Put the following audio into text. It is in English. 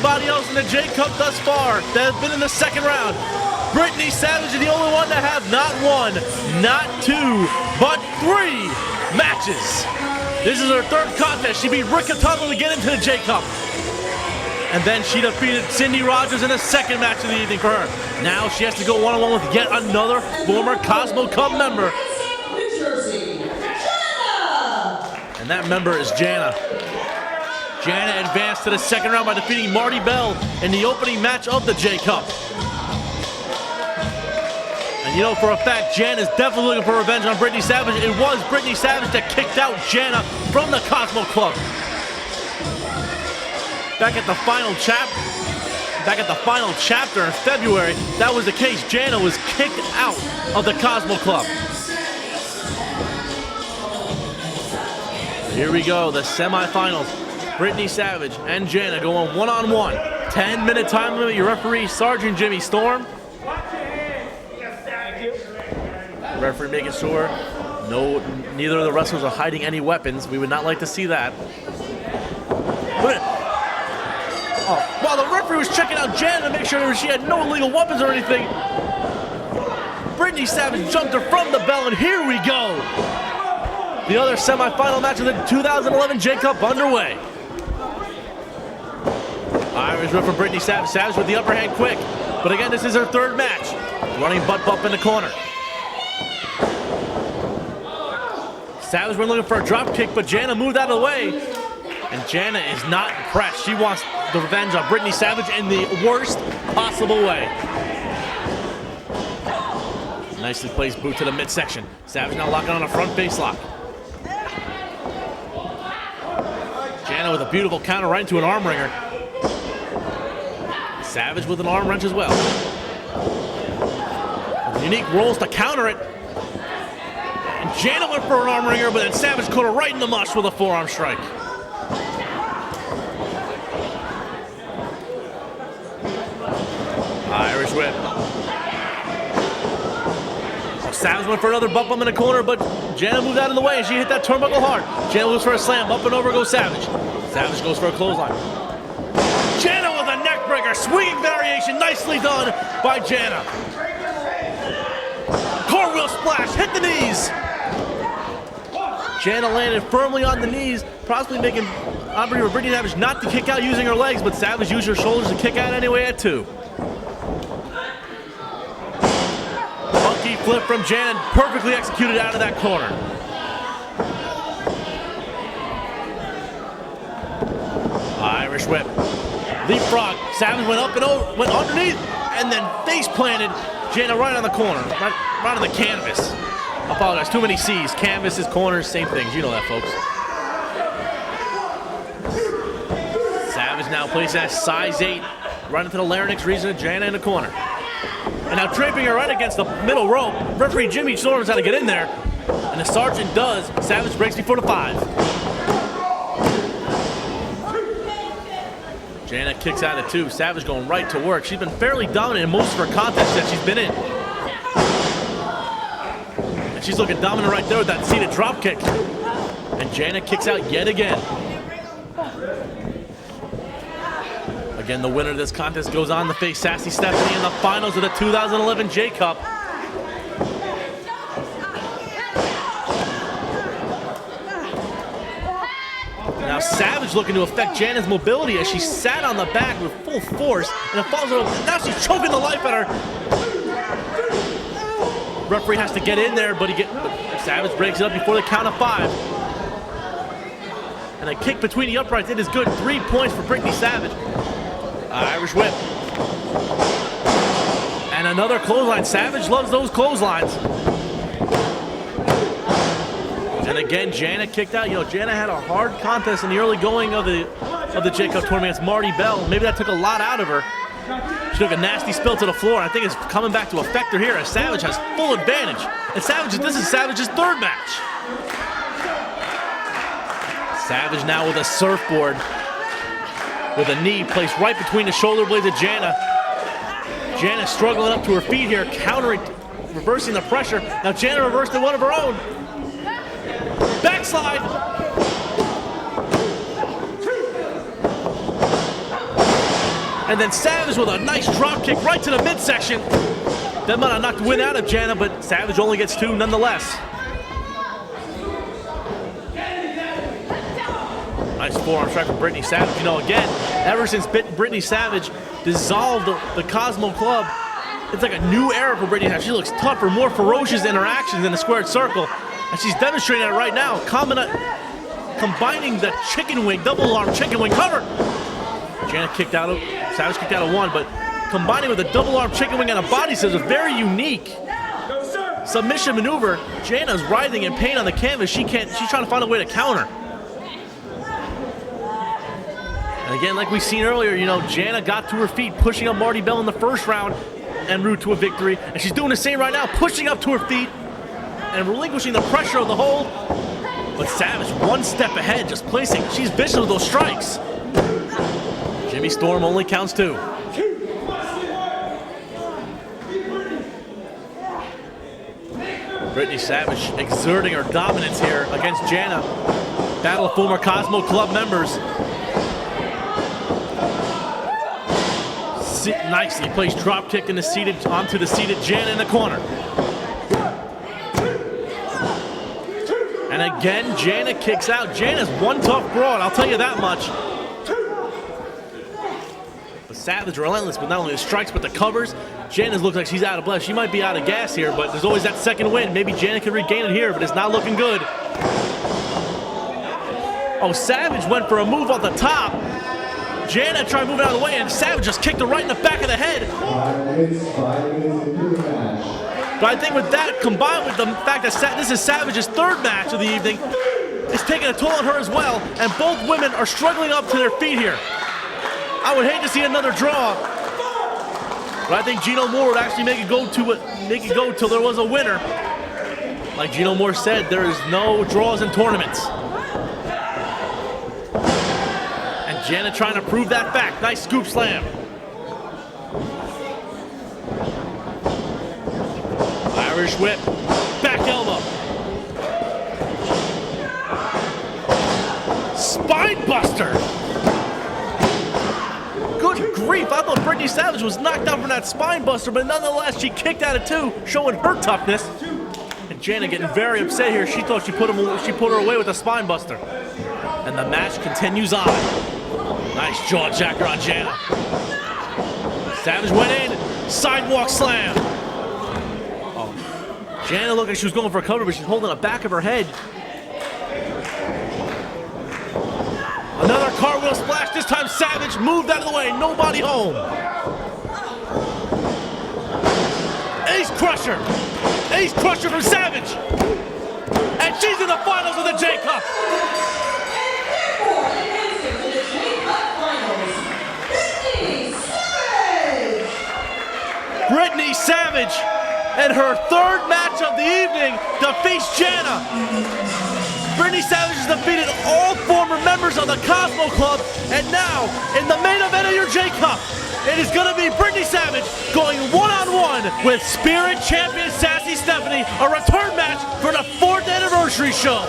everybody else in the J Cup thus far that has been in the second round, Brittany Savage is the only one to have not one, not two, but 3 matches. This is her third contest. She beat Rika Tuttle to get into the J Cup. And then she defeated Cindy Rogers in the second match of the evening for her. Now she has to go one-on-one with yet another former Cosmo Cup member. And that member is Jana. Jana advanced to the second round by defeating Marty Bell in the opening match of the J Cup. And you know for a fact, Jana is definitely looking for revenge on Brittany Savage. It was Brittany Savage that kicked out Jana from the Cosmo Club. Back at the final chapter in February, that was the case. Jana was kicked out of the Cosmo Club. Here we go, the semifinals. Brittany Savage and Jana going one-on-one. 10-minute time limit. Your referee, Sergeant Jimmy Storm. Referee making sure neither of the wrestlers are hiding any weapons. We would not like to see that. While the referee was checking out Jana to make sure she had no illegal weapons or anything, Brittany Savage jumped her from the bell, and here we go. The other semifinal match of the 2011 J Cup underway. Irish whip from Brittany Savage. Savage with the upper hand quick. But again, this is her third match. Running butt bump in the corner. Savage went looking for a drop kick, but Jana moved out of the way. And Jana is not impressed. She wants the revenge on Brittany Savage in the worst possible way. Nicely placed boot to the midsection. Savage now locking on a front face lock. Jana with a beautiful counter right into an arm wringer. Savage with an arm wrench as well. With unique rolls to counter it. And Jana went for an arm wringer, but then Savage caught her right in the mush with a forearm strike. Irish whip. Savage went for another bump in the corner, but Jana moved out of the way and she hit that turnbuckle hard. Jana goes for a slam, up and over goes Savage. Savage goes for a clothesline. Jana with a neck breaker, swinging variation, nicely done by Jana. Cartwheel splash, hit the knees. Jana landed firmly on the knees, possibly making Brittany Savage not to kick out using her legs, but Savage used her shoulders to kick out anyway at 2. Funky flip from Jana, perfectly executed out of that corner. Irish whip. Leapfrog. Savage went up and over, went underneath, and then face planted Jana right on the corner, right on the canvas. I apologize, too many C's. Canvases, corners, same things. You know that, folks. Savage now placed that size 8 right into the larynx region of Jana in the corner. And now draping her right against the middle rope. Referee Jimmy Storm knows how to get in there. And the sergeant does. Savage breaks before the 5. Jana kicks out at 2. Savage going right to work. She's been fairly dominant in most of her contests that she's been in. And she's looking dominant right there with that seated drop kick. And Jana kicks out yet again. Again, the winner of this contest goes on to face Sassy Stephanie in the finals of the 2011 J Cup. Now Savage looking to affect Jana's mobility as she sat on the back with full force, and it falls over. Now she's choking the life out of her. Referee has to get in there, but Savage breaks it up before the count of 5. And a kick between the uprights. It is good. 3 points for Brittany Savage. Irish whip. And another clothesline. Savage loves those clotheslines. And again, Jana kicked out. You know, Jana had a hard contest in the early going of the J Cup tournament against Marty Bell. Maybe that took a lot out of her. She took a nasty spill to the floor. I think it's coming back to affect her here as Savage has full advantage. And this is Savage's 3rd match. Savage now with a surfboard, with a knee placed right between the shoulder blades of Jana. Jana struggling up to her feet here, countering, reversing the pressure. Now Jana reversed in one of her own. Backslide. And then Savage with a nice drop kick right to the midsection. That might have knocked the wind out of Jana, but Savage only gets 2 nonetheless. Nice forearm strike from Brittany Savage. You know, again, ever since Brittany Savage dissolved the Cosmo Club, it's like a new era for Brittany Savage. She looks tougher, more ferocious interactions in the squared circle. And she's demonstrating it right now, combining the chicken wing, double arm chicken wing cover. Jana kicked out of, Savage kicked out of 1, but combining with a double arm chicken wing and a body scissors, very unique submission maneuver. Jana's writhing in pain on the canvas. She's trying to find a way to counter. And again, like we've seen earlier, you know, Jana got to her feet, pushing up Marti Belle in the first round en route to a victory. And she's doing the same right now, pushing up to her feet and relinquishing the pressure of the hold. But Savage 1 step ahead, just placing, she's vicious with those strikes. Jimmy Storm only counts 2. Brittany Savage exerting her dominance here against Jana. Battle of former Cosmo Club members. Nicely placed drop kick onto the seated Jana in the corner. And again, Jana kicks out. Jana's one tough broad, I'll tell you that much. But Savage relentless with not only the strikes but the covers. Jana looks like she's out of breath. She might be out of gas here, but there's always that second win. Maybe Jana can regain it here, but it's not looking good. Oh, Savage went for a move off the top. Jana tried moving out of the way, and Savage just kicked her right in the back of the head. But I think with that, combined with the fact that this is Savage's 3rd match of the evening, it's taking a toll on her as well, and both women are struggling up to their feet here. I would hate to see another draw, but I think Gino Moore would actually make it go till there was a winner. Like Gino Moore said, there is no draws in tournaments. Jana trying to prove that fact. Nice scoop slam. Irish whip. Back elbow. Spine buster. Good grief. I thought Brittany Savage was knocked out from that spine buster, but nonetheless, she kicked out of 2, showing her toughness. And Jana getting very upset here. She thought she put her away with a spine buster. And the match continues on. Nice jaw jacker on Jana. Savage went in, sidewalk slam. Oh, Jana looked like she was going for a cover, but she's holding the back of her head. Another cartwheel splash, this time Savage moved out of the way, nobody home. Ace Crusher. Ace Crusher from Savage. And she's in the finals of the J-Cup. Brittany Savage, and her 3rd match of the evening, defeats Jana. Brittany Savage has defeated all former members of the Cosmo Club, and now, in the main event of your J-Cup, it is going to be Brittany Savage going one-on-one with Spirit Champion Sassy Stephanie, a return match for the 4th anniversary show.